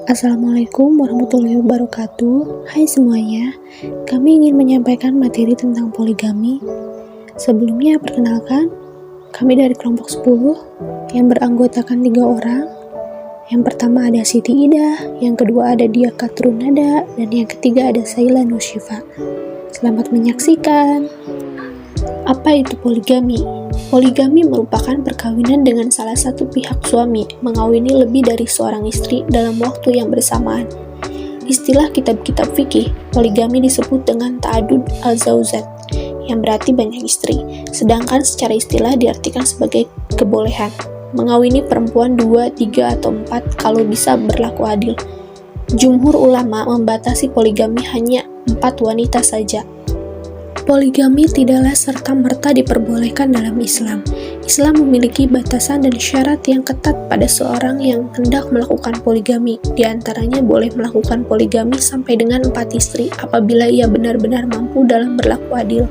Assalamualaikum warahmatullahi wabarakatuh. Hai semuanya, kami ingin menyampaikan materi tentang poligami. Sebelumnya perkenalkan, kami dari kelompok 10 yang beranggotakan 3 orang. Yang pertama ada Siti Ida, yang kedua ada Dia Katrunada, dan yang ketiga ada Saila Nusyifa. Selamat menyaksikan. Apa itu poligami? Poligami merupakan perkawinan dengan salah satu pihak suami mengawini lebih dari seorang istri dalam waktu yang bersamaan. Istilah kitab-kitab fikih, poligami disebut dengan ta'adud al-zaujat, yang berarti banyak istri, sedangkan secara istilah diartikan sebagai kebolehan, mengawini perempuan 2, 3, atau 4 kalau bisa berlaku adil. Jumhur ulama membatasi poligami hanya 4 wanita saja. Poligami tidaklah serta-merta diperbolehkan dalam Islam. Islam memiliki batasan dan syarat yang ketat pada seorang yang hendak melakukan poligami. Di antaranya boleh melakukan poligami sampai dengan 4 istri apabila ia benar-benar mampu dalam berlaku adil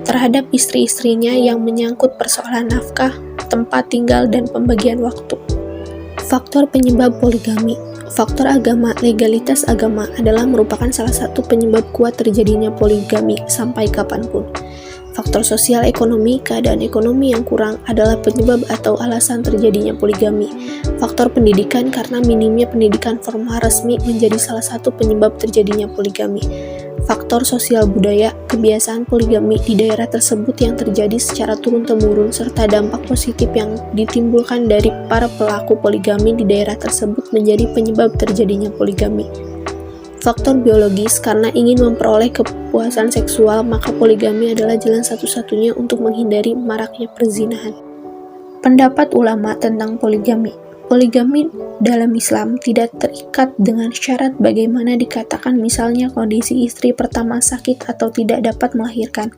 terhadap istri-istrinya yang menyangkut persoalan nafkah, tempat tinggal, dan pembagian waktu. Faktor penyebab poligami. Faktor agama, legalitas agama adalah merupakan salah satu penyebab kuat terjadinya poligami sampai kapanpun. Faktor sosial ekonomi, keadaan ekonomi yang kurang adalah penyebab atau alasan terjadinya poligami. Faktor pendidikan, karena minimnya pendidikan formal resmi menjadi salah satu penyebab terjadinya poligami. Faktor sosial budaya, kebiasaan poligami di daerah tersebut yang terjadi secara turun-temurun serta dampak positif yang ditimbulkan dari para pelaku poligami di daerah tersebut menjadi penyebab terjadinya poligami. Faktor biologis, karena ingin memperoleh kepuasan seksual, maka poligami adalah jalan satu-satunya untuk menghindari maraknya perzinahan. Pendapat ulama tentang poligami. Poligami dalam Islam tidak terikat dengan syarat bagaimana dikatakan, misalnya kondisi istri pertama sakit atau tidak dapat melahirkan.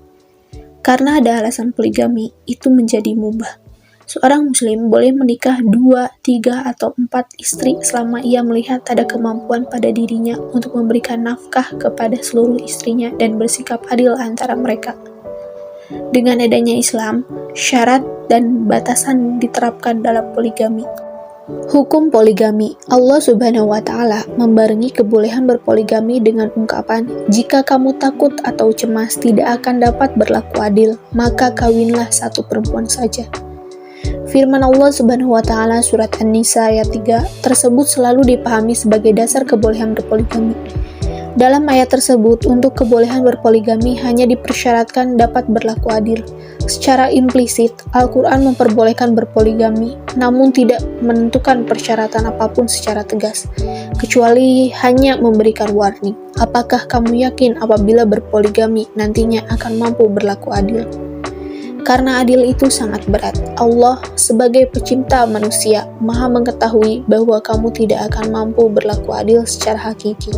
Karena ada alasan poligami, itu menjadi mubah. Seorang muslim boleh menikah 2, 3, atau 4 istri selama ia melihat ada kemampuan pada dirinya untuk memberikan nafkah kepada seluruh istrinya dan bersikap adil antara mereka. Dengan adanya Islam, syarat dan batasan diterapkan dalam poligami. Hukum poligami. Allah Subhanahu wa Ta'ala membarengi kebolehan berpoligami dengan ungkapan, "Jika kamu takut atau cemas tidak akan dapat berlaku adil, maka kawinlah satu perempuan saja." Firman Allah Subhanahu wa Ta'ala surat An-Nisa ayat 3 tersebut selalu dipahami sebagai dasar kebolehan berpoligami. Dalam ayat tersebut, untuk kebolehan berpoligami hanya dipersyaratkan dapat berlaku adil. Secara implisit, Al-Quran memperbolehkan berpoligami, namun tidak menentukan persyaratan apapun secara tegas, kecuali hanya memberikan warning. Apakah kamu yakin apabila berpoligami nantinya akan mampu berlaku adil? Karena adil itu sangat berat. Allah sebagai pencipta manusia Maha mengetahui bahwa kamu tidak akan mampu berlaku adil secara hakiki.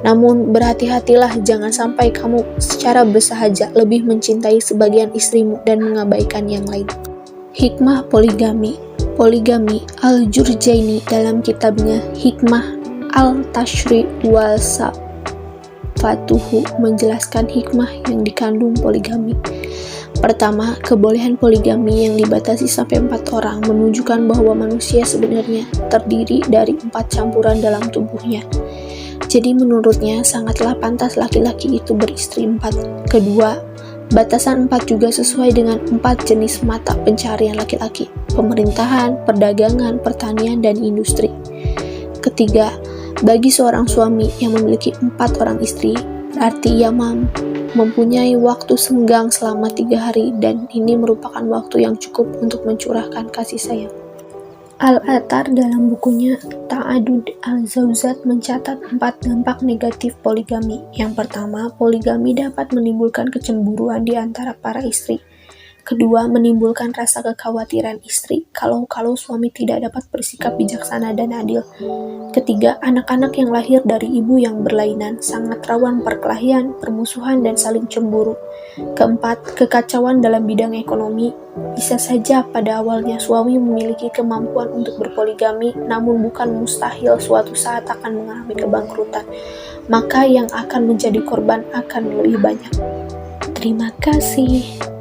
Namun berhati-hatilah jangan sampai kamu secara bersahaja lebih mencintai sebagian istrimu dan mengabaikan yang lain. Hikmah poligami. Poligami Al-Jurjaini dalam kitabnya Hikmah Al-Tashri' wal Fatuhu menjelaskan hikmah yang dikandung poligami. Pertama, kebolehan poligami yang dibatasi sampai 4 orang menunjukkan bahwa manusia sebenarnya terdiri dari 4 campuran dalam tubuhnya. Jadi menurutnya sangatlah pantas laki-laki itu beristri 4. Kedua, batasan 4 juga sesuai dengan 4 jenis mata pencarian laki-laki: pemerintahan, perdagangan, pertanian, dan industri. Ketiga, bagi seorang suami yang memiliki 4 orang istri, berarti ia mempunyai waktu senggang selama 3 hari, dan ini merupakan waktu yang cukup untuk mencurahkan kasih sayang. Al-Attar dalam bukunya Ta'adud al-Zaujat mencatat 4 dampak negatif poligami. Yang pertama, poligami dapat menimbulkan kecemburuan di antara para istri. Kedua, menimbulkan rasa kekhawatiran istri kalau suami tidak dapat bersikap bijaksana dan adil. Ketiga, anak-anak yang lahir dari ibu yang berlainan sangat rawan perkelahian, permusuhan, dan saling cemburu. Keempat, kekacauan dalam bidang ekonomi. Bisa saja pada awalnya suami memiliki kemampuan untuk berpoligami, namun bukan mustahil suatu saat akan mengalami kebangkrutan. Maka yang akan menjadi korban akan lebih banyak. Terima kasih.